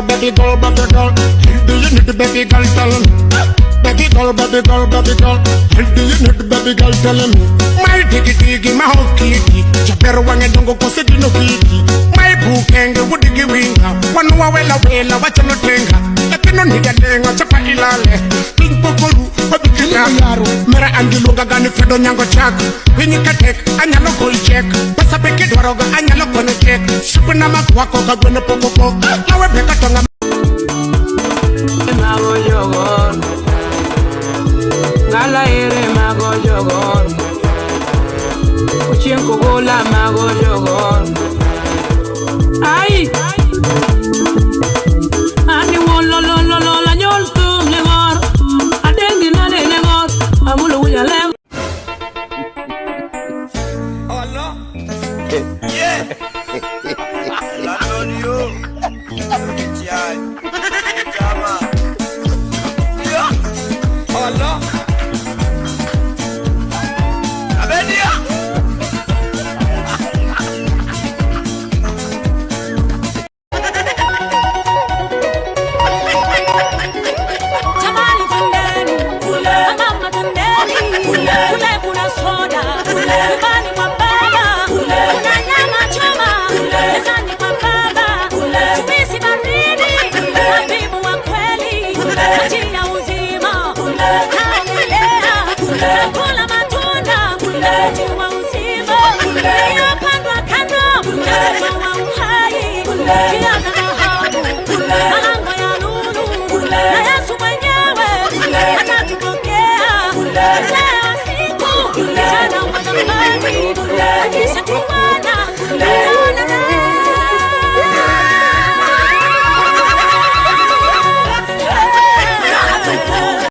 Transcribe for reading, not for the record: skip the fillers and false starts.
baby girl, baby girl. Do you need the baby girl telling me? Baby girl, baby girl, baby girl. Do you need the baby girl telling me? My diggy diggy, my whole kitty. Chapero wange dongo kusiki no kiki. My bookenge wudigi winga. Wanu wawela wela wachano tenga. Lakino niga denga chapa ilale. Ping pokolu, wabiki yaro. Mera angiluga gani fedo nyango chak. Winyi katek, anyalo koi check. Basa peke dwaroga, anyalo kone check. Shuku na makwako kagwene pokoko. Lawe beka tonga. Mago yogon Gala ere mago yogon Uchien kogola mago yogon Ay Ani won lo la nyol tum legor Adengi na de legor Amulu wuja legor Allah Yeah La lonio Allah Abedia Jamali tundani mama tundani kule kuna soda nyumbani kwa baba kuna nyama choma mezani kwa baba chumisi baridi habibu wa kweli maji ya uzima Kula matunda, mti wa uzima, iliyopandwa kando, mti wa uhai, kianza dhahabu, malango ya lulu, na Yesu mwenyewe atatupokea. Leo siku, jana wa zamani, akisha tuwana,